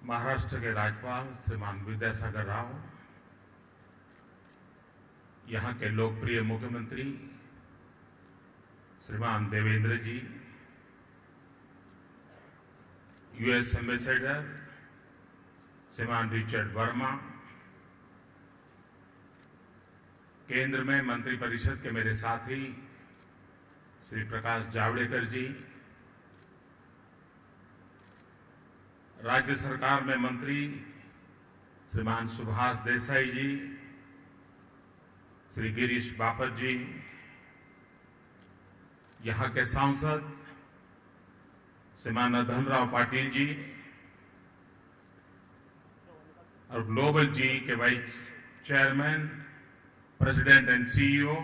महाराष्ट्र के राज्यपाल श्रीमान विद्यासागर राव, यहाँ के लोकप्रिय मुख्यमंत्री श्रीमान देवेंद्र जी, यूएस एम्बेसडर श्रीमान रिचर्ड वर्मा, केंद्र में मंत्रिपरिषद के मेरे साथी श्री प्रकाश जावड़ेकर जी, राज्य सरकार में मंत्री श्रीमान सुभाष देसाई जी, श्री गिरीश बापट जी, यहाँ के सांसद श्रीमान धनराव पाटिल जी और ग्लोबल जी के vice chairman, president and CEO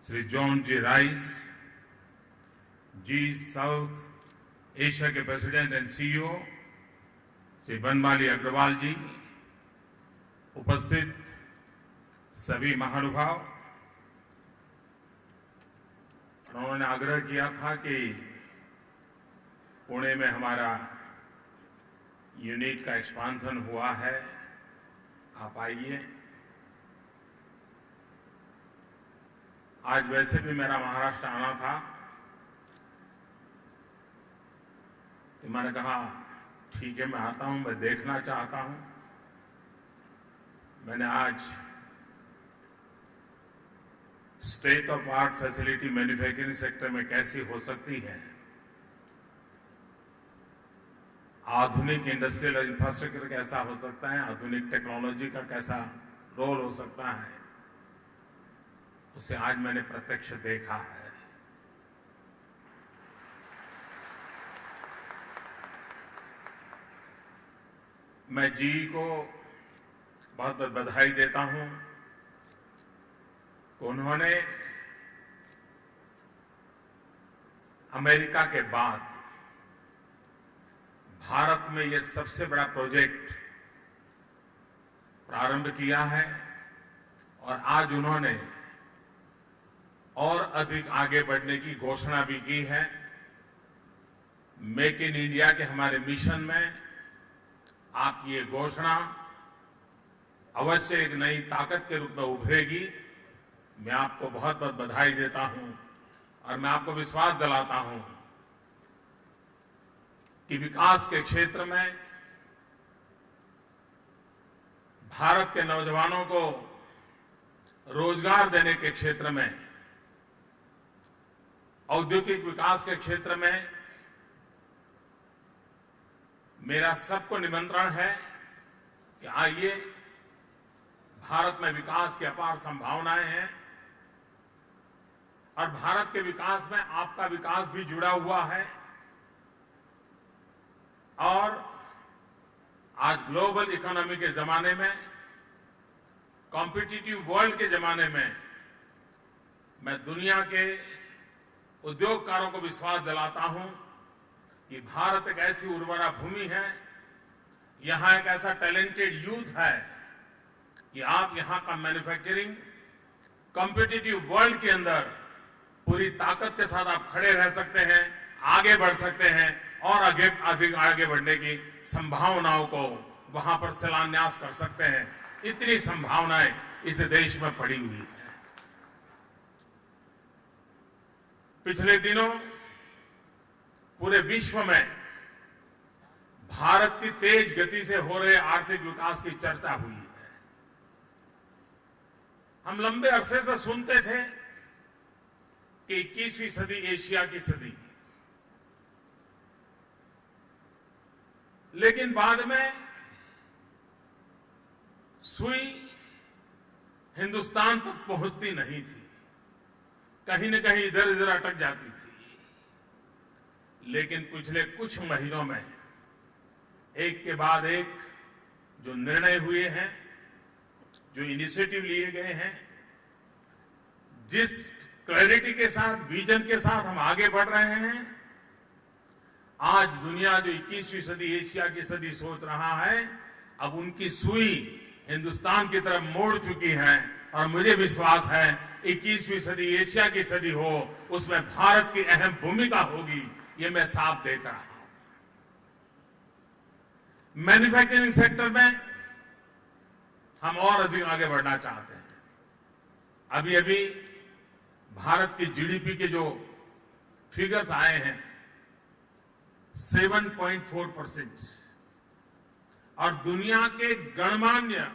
Shri John G Rice ji, South Asia के president and CEO Shri Banmali Agarwal ji, उपस्थित सभी महानुभाव। उन्होंने आग्रह किया था कि पुणे में हमारा यूनिट का एक्सपांशन हुआ है, आप आइए। आज वैसे भी मेरा महाराष्ट्र आना था, तो मैंने कहा ठीक है मैं आता हूं, मैं देखना चाहता हूं। मैंने आज state of art facility manufacturing sector में कैसी हो सकती है, आधुनिक इंडस्ट्रियल इंफ्रास्ट्रक्चर कैसा हो सकता है, आधुनिक टेक्नोलॉजी का कैसा रोल हो सकता है, उसे आज मैंने प्रत्यक्ष देखा है। मैं जी को बहुत बहुत बधाई देता हूं कि उन्होंने अमेरिका के बाद भारत में यह सबसे बड़ा प्रोजेक्ट प्रारंभ किया है और आज उन्होंने और अधिक आगे बढ़ने की घोषणा भी की है। मेक इन इंडिया के हमारे मिशन में आप ये घोषणा अवश्य एक नई ताकत के रूप में उभरेगी। मैं आपको बहुत बहुत बधाई देता हूं और मैं आपको विश्वास दिलाता हूं कि विकास के क्षेत्र में भारत के नौजवानों को रोजगार देने के क्षेत्र में, औद्योगिक विकास के क्षेत्र में मेरा सबको निमंत्रण है कि आइए, भारत में विकास की अपार संभावनाएं हैं और भारत के विकास में आपका विकास भी जुड़ा हुआ है। और आज ग्लोबल इकोनॉमी के जमाने में, कॉम्पिटिटिव वर्ल्ड के जमाने में, मैं दुनिया के उद्योगकारों को विश्वास दिलाता हूं कि भारत एक ऐसी उर्वरा भूमि है, यहां एक ऐसा टैलेंटेड यूथ है कि आप यहां का मैन्युफैक्चरिंग कॉम्पिटिटिव वर्ल्ड के अंदर पूरी ताकत के साथ आप खड़े रह सकते हैं, आगे बढ़ सकते हैं और अधिक आगे बढ़ने की संभावनाओं को वहां पर शिलान्यास कर सकते हैं। इतनी संभावनाएं इस देश में पड़ी हुई है। पिछले दिनों पूरे विश्व में भारत की तेज गति से हो रहे आर्थिक विकास की चर्चा हुई है। हम लंबे अरसे से सुनते थे कि 21वीं सदी एशिया की सदी, लेकिन बाद में सुई हिंदुस्तान तक पहुंचती नहीं थी, कहीं न कहीं इधर उधर अटक जाती थी। लेकिन पिछले कुछ महीनों में एक के बाद एक जो निर्णय हुए हैं, जो इनिशिएटिव लिए गए हैं, जिस क्लैरिटी के साथ, विजन के साथ हम आगे बढ़ रहे हैं, आज दुनिया जो 21वीं सदी एशिया की सदी सोच रहा है, अब उनकी सुई हिंदुस्तान की तरफ मोड़ चुकी है। और मुझे विश्वास है 21वीं सदी एशिया की सदी हो, उसमें भारत की अहम भूमिका होगी, ये मैं साफ देख रहा हूं। मैन्युफैक्चरिंग सेक्टर में हम और अधिक आगे बढ़ना चाहते हैं। अभी अभी भारत की जीडीपी के जो फिगर्स आए हैं 7.4% और दुनिया के गणमान्य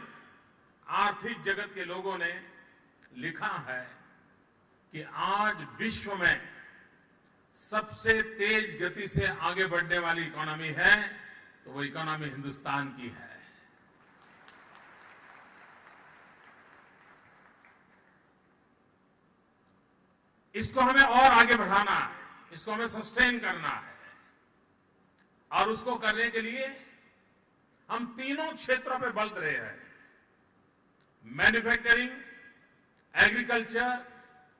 आर्थिक जगत के लोगों ने लिखा है कि आज विश्व में सबसे तेज गति से आगे बढ़ने वाली इकोनॉमी है तो वो इकोनॉमी हिंदुस्तान की है। इसको हमें और आगे बढ़ाना है, इसको हमें सस्टेन करना है और उसको करने के लिए हम तीनों क्षेत्रों पे बल दे रहे हैं, manufacturing, agriculture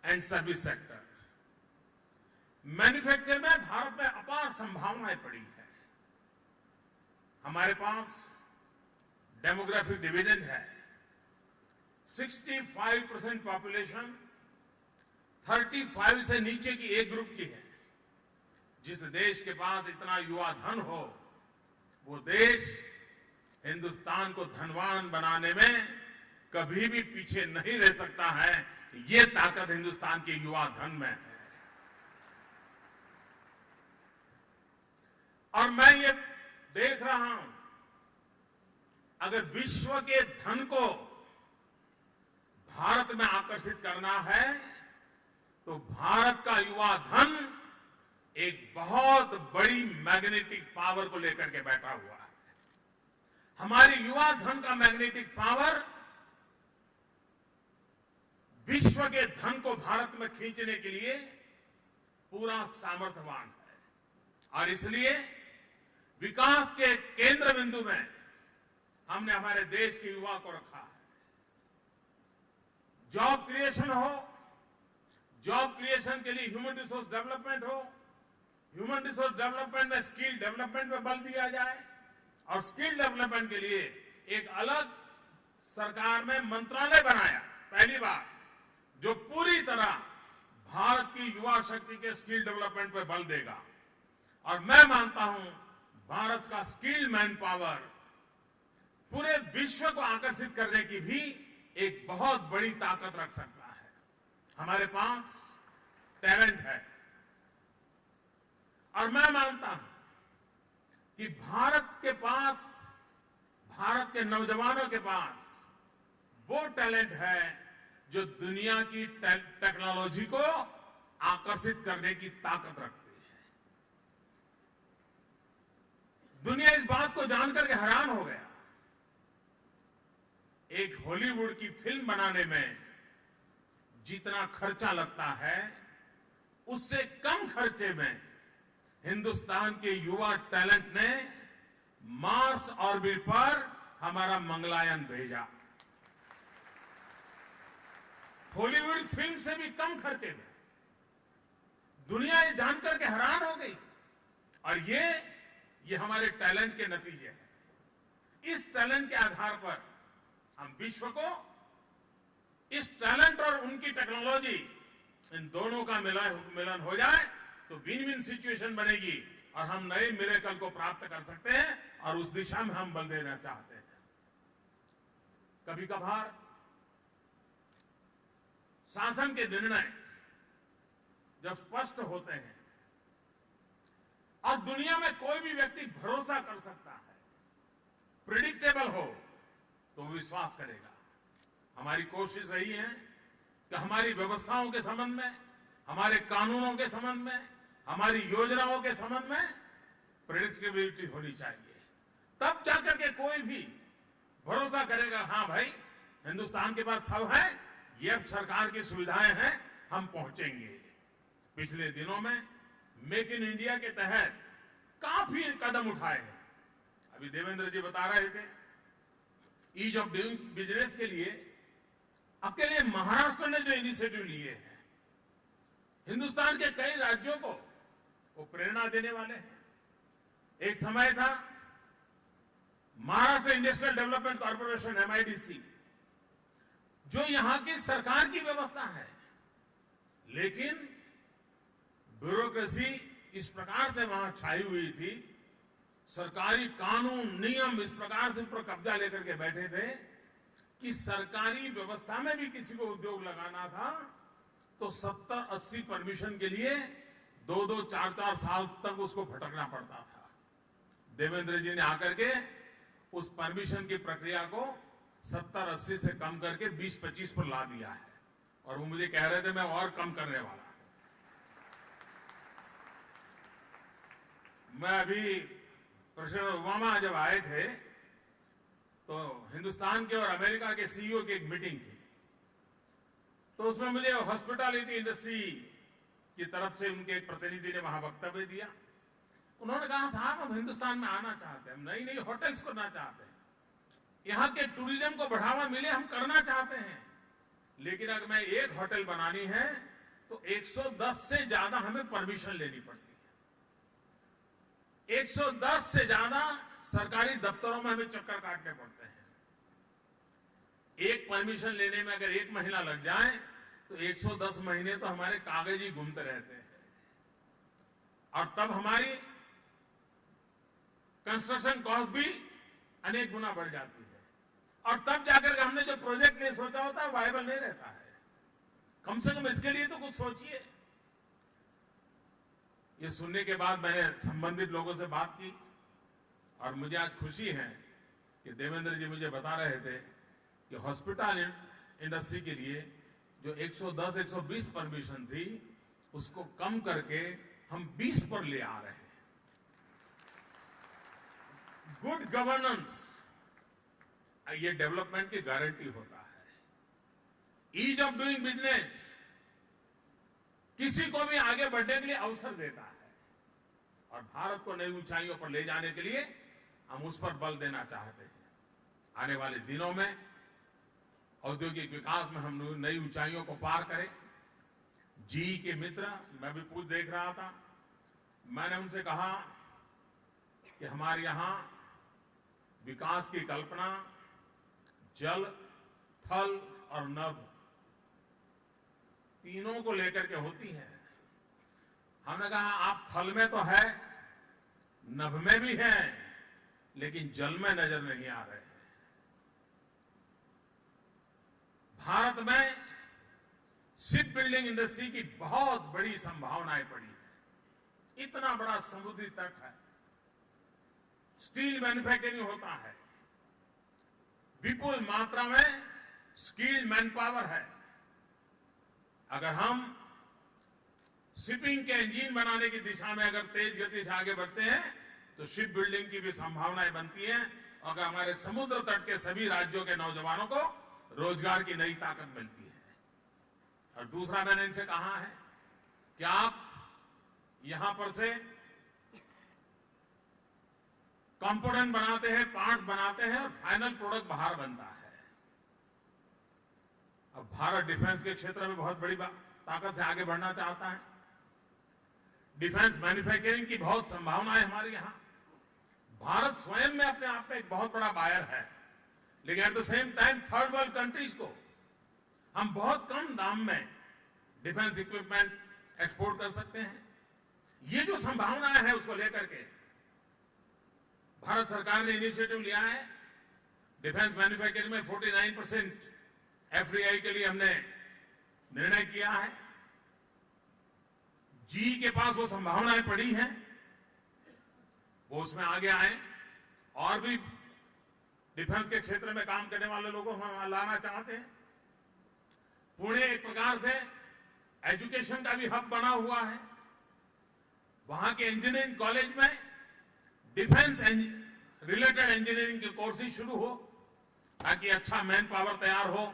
and service sector. Manufacture में भारत में अपार संभावनाएं पड़ी है। हमारे पास डेमोग्राफिक डिविडेंड है। 65% पॉपुलेशन 35 से नीचे की एक ग्रुप की है। जिस देश के पास इतना युवा धन हो वो देश हिंदुस्तान को धनवान बनाने में कभी भी पीछे नहीं रह सकता है। ये ताकत हिंदुस्तान के युवा धन में है। और मैं ये देख रहा हूं, अगर विश्व के धन को भारत में आकर्षित करना है तो भारत का युवा धन एक बहुत बड़ी मैग्नेटिक पावर को लेकर के बैठा हुआ है। हमारी युवा धन का मैग्नेटिक पावर विश्व के धन को भारत में खींचने के लिए पूरा सामर्थ्यवान है। और इसलिए विकास के केंद्र बिंदु में हमने हमारे देश के युवा को रखा है। जॉब क्रिएशन हो, जॉब क्रिएशन के लिए ह्यूमन रिसोर्स डेवलपमेंट हो, ह्यूमन रिसोर्स डेवलपमेंट में स्किल डेवलपमेंट पे बल दिया जाए और स्किल डेवलपमेंट के लिए एक अलग सरकार में मंत्रालय बनाया पहली बार, जो पूरी तरह भारत की युवा शक्ति के स्किल डेवलपमेंट पे बल देगा। और मैं मानता हूं भारत का स्किल मैन पावर पूरे विश्व को आकर्षित करने की भी एक बहुत बड़ी ताकत रख सकता है। हमारे पास टैलेंट है और मैं मानता हूं कि भारत के नौजवानों के पास वो टैलेंट है जो दुनिया की टेक्नोलॉजी को आकर्षित करने की ताकत रखती है। दुनिया इस बात को जानकर के हैरान हो गया। एक हॉलीवुड की फिल्म बनाने में जितना खर्चा लगता है उससे कम खर्चे में हिंदुस्तान के युवा टैलेंट ने मार्स ऑर्बिट पर हमारा मंगलयान भेजा। हॉलीवुड फिल्म से भी कम खर्चे में। दुनिया ये जानकर के हैरान हो गई। और ये हमारे टैलेंट के नतीजे हैं। इस टैलेंट के आधार पर हम विश्व को, इस टैलेंट और उनकी टेक्नोलॉजी, इन दोनों का मिलन हो जाए तो विन विन सिचुएशन बनेगी और हम नए मिरेकल को प्राप्त कर सकते हैं और उस दिशा में हम बल देना चाहते हैं। कभी कभार शासन के निर्णय जब स्पष्ट होते हैं और दुनिया में कोई भी व्यक्ति भरोसा कर सकता है, प्रिडिक्टेबल हो, तो विश्वास करेगा। हमारी कोशिश रही है कि हमारी व्यवस्थाओं के संबंध में, हमारे कानूनों के संबंध में, हमारी योजनाओं के संबंध में प्रिडिक्टेबिलिटी होनी चाहिए। तब जाकर के कोई भी भरोसा करेगा, हाँ भाई हिंदुस्तान के पास सब है, ये अब सरकार की सुविधाएं हैं, हम पहुंचेंगे। पिछले दिनों में मेक इन इंडिया के तहत काफी कदम उठाए हैं। अभी देवेंद्र जी बता रहे थे ईज ऑफ डूइंग बिजनेस के लिए अकेले महाराष्ट्र ने जो इनिशिएटिव लिए हैं, हिंदुस्तान के कई राज्यों को वो प्रेरणा देने वाले हैं। एक समय था Maharashtra industrial development corporation MIDC, जो यहां की सरकार की व्यवस्था है, लेकिन ब्यूरोक्रेसी इस प्रकार से वहां छाई हुई थी, सरकारी कानून नियम इस प्रकार से ऊपर कब्जा लेकर के बैठे थे कि सरकारी व्यवस्था में भी किसी को उद्योग लगाना था तो 70-80 परमिशन के लिए 2-2, 4-4 साल तक उसको भटकना पड़ता था। देवेंद्र जी ने आकर के उस परमिशन की प्रक्रिया को 70-80 से कम करके 20-25 पर ला दिया है और वो मुझे कह रहे थे मैं और कम करने वाला। मैं अभी प्रेसिडेंट ओबामा जब आए थे तो हिंदुस्तान के और अमेरिका के सीईओ की एक मीटिंग थी, तो उसमें मुझे हॉस्पिटैलिटी इंडस्ट्री की तरफ से उनके एक प्रतिनिधि ने वहां वक्तव्य दिया। उन्होंने कहा साहब हम हिंदुस्तान में आना चाहते हैं, हम नई नई होटल्स करना चाहते हैं, यहां के टूरिज्म को बढ़ावा मिले हम करना चाहते हैं, लेकिन अगर मैं एक होटल बनानी है तो 110 से ज्यादा हमें परमिशन लेनी पड़ती है। 110 से ज्यादा सरकारी दफ्तरों में हमें चक्कर काटने पड़ते हैं। एक परमिशन लेने में अगर 1 महीना लग जाए तो 110 महीने तो हमारे कागज ही घूमते रहते हैं और तब हमारी कंस्ट्रक्शन कॉस्ट भी अनेक गुना बढ़ जाती है और तब जाकर के हमने जो प्रोजेक्ट नहीं सोचा होता है वायबल नहीं रहता है। कम से कम इसके लिए तो कुछ सोचिए। ये सुनने के बाद मैंने संबंधित लोगों से बात की और मुझे आज खुशी है कि देवेंद्र जी मुझे बता रहे थे कि हॉस्पिटल इंडस्ट्री के लिए जो 110-120 परमिशन थी उसको कम करके हम 20 पर ले आ रहे हैं। गुड गवर्नेंस ये डेवलपमेंट की गारंटी होता है। ईज ऑफ डूइंग बिजनेस किसी को भी आगे बढ़ने के लिए अवसर देता है और भारत को नई ऊंचाइयों पर ले जाने के लिए हम उस पर बल देना चाहते हैं। आने वाले दिनों में औद्योगिक विकास में हम नई ऊंचाइयों को पार करें। जी के मित्र मैं भी पूछ देख रहा था, मैंने उनसे कहा कि हमारे यहां विकास की कल्पना जल, थल और नभ तीनों को लेकर के होती है। हमने कहा आप थल में तो है, नभ में भी है, लेकिन जल में नजर नहीं आ रहे हैं। भारत में शिप बिल्डिंग इंडस्ट्री की बहुत बड़ी संभावनाएं पड़ी है। इतना बड़ा समुद्री तट है, स्टील मैन्युफैक्चरिंग होता है, विपुल मात्रा में स्किल्ड मैन पावर है। अगर हम शिपिंग के इंजन बनाने की दिशा में अगर तेज गति से आगे बढ़ते हैं तो शिप बिल्डिंग की भी संभावनाएं बनती हैं और अगर हमारे समुद्र तट के सभी राज्यों के नौजवानों को रोजगार की नई ताकत मिलती है। और दूसरा मैंने इनसे कहा है कि आप यहां पर से कंपोनेंट बनाते हैं, पार्ट बनाते हैं और फाइनल प्रोडक्ट बाहर बनता है। अब भारत डिफेंस के क्षेत्र में बहुत बड़ी ताकत से आगे बढ़ना चाहता है। डिफेंस मैन्युफैक्चरिंग की बहुत संभावनाएं हमारे यहां। भारत स्वयं में अपने आप में एक बहुत बड़ा बायर है, लेकिन at the same time third world countries को हम बहुत कम दाम में डिफेंस इक्विपमेंट एक्सपोर्ट कर सकते हैं। ये जो संभावनाएं हैं उसको लेकर के भारत सरकार ने इनिशिएटिव लिया है। डिफेंस मैन्युफैक्चरिंग में 49% एफडीआई के लिए हमने निर्णय किया है। जी के पास वो संभावनाएं पड़ी हैं, वो उसमें आगे आए और भी डिफेंस के क्षेत्र में काम करने वाले लोगों को हम लाना चाहते हैं। पुणे एक प्रकार से एजुकेशन का भी हब बना हुआ है। वहां के इंजीनियरिंग कॉलेज में डिफेंस रिलेटेड इंजीनियरिंग के कोर्सेज शुरू हो ताकि अच्छा मैन पावर तैयार हो।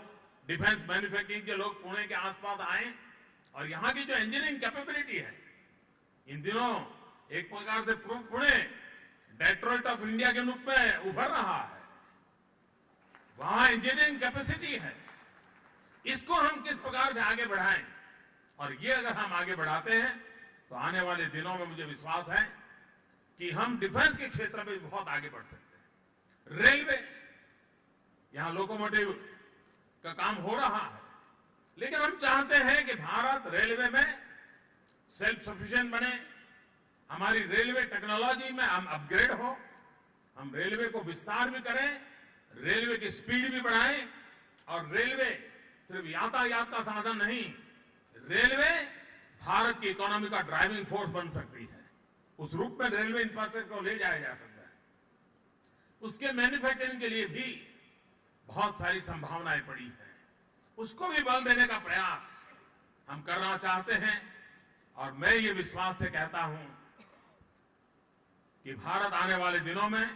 डिफेंस मैन्युफैक्चरिंग के लोग पुणे के आसपास आए और यहां की जो इंजीनियरिंग कैपेबिलिटी है, इन दिनों एक प्रकार से पुणे डेट्रॉइट ऑफ इंडिया के रूप में उभर रहा है। वहां इंजीनियरिंग कैपेसिटी है, इसको हम किस प्रकार से आगे बढ़ाएं, और ये अगर हम आगे बढ़ाते हैं तो आने वाले दिनों में मुझे विश्वास है कि हम डिफेंस के क्षेत्र में बहुत आगे बढ़ सकते हैं। रेलवे, यहां लोकोमोटिव का काम हो रहा है, लेकिन हम चाहते हैं कि भारत रेलवे में सेल्फ सफिशिएंट बने, हमारी रेलवे टेक्नोलॉजी में हम अपग्रेड हो, हम रेलवे को विस्तार भी करें, रेलवे की स्पीड भी बढ़ाएं और रेलवे सिर्फ यातायात का साधन नहीं, रेलवे भारत की इकोनॉमी का ड्राइविंग फोर्स बन सकती है। उस रूप में रेलवे इंफ्रास्ट्रक्चर को ले जाया जा सकता है। उसके मैन्युफैक्चरिंग के लिए भी बहुत सारी संभावनाएं पड़ी हैं, उसको भी बल देने का प्रयास हम करना चाहते हैं। और मैं ये विश्वास से कहता हूं कि भारत आने वाले दिनों में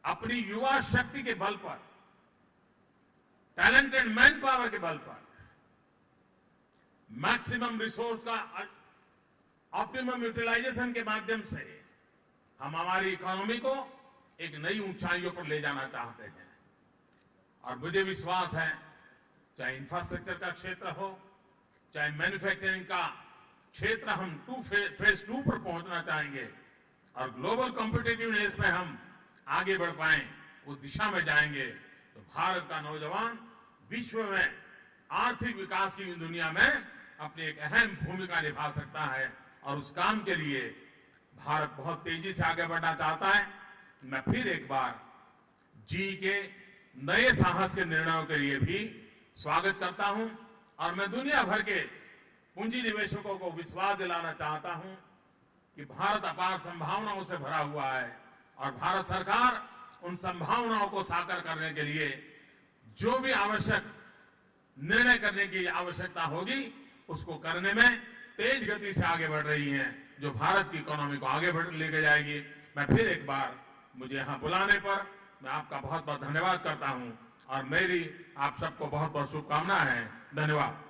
अपनी युवा शक्ति के बल पर, टैलेंटेड मैन पावर के बल पर, मैक्सिमम रिसोर्स का ऑप्टिमम यूटिलाइजेशन के माध्यम से हम हमारी इकोनॉमी को एक नई ऊंचाइयों पर ले जाना चाहते हैं। और मुझे विश्वास है, चाहे इंफ्रास्ट्रक्चर का क्षेत्र हो, चाहे मैन्युफैक्चरिंग का क्षेत्र, हम फेज 2 पर पहुंचना चाहेंगे और ग्लोबल कॉम्पिटिटिवनेस में हम आगे बढ़ पाएं, उस दिशा में जाएंगे तो भारत का नौजवान विश्व में आर्थिक विकास की दुनिया में अपनी एक अहम भूमिका निभा सकता है। और उस काम के लिए भारत बहुत तेजी से आगे बढ़ना चाहता है। मैं फिर एक बार जी के नए साहस के निर्णयों के लिए भी स्वागत करता हूं और मैं दुनिया भर के पूंजी निवेशकों को विश्वास दिलाना चाहता हूं कि भारत अपार संभावनाओं से भरा हुआ है और भारत सरकार उन संभावनाओं को साकार करने के लिए जो भी आवश्यक निर्णय करने की आवश्यकता होगी, उसको करने में तेज गति से आगे बढ़ रही हैं, जो भारत की इकोनॉमी को आगे लेके जाएगी। मैं फिर एक बार, मुझे यहां बुलाने पर मैं आपका बहुत बहुत धन्यवाद करता हूं और मेरी आप सबको बहुत बहुत शुभकामनाएं हैं। धन्यवाद।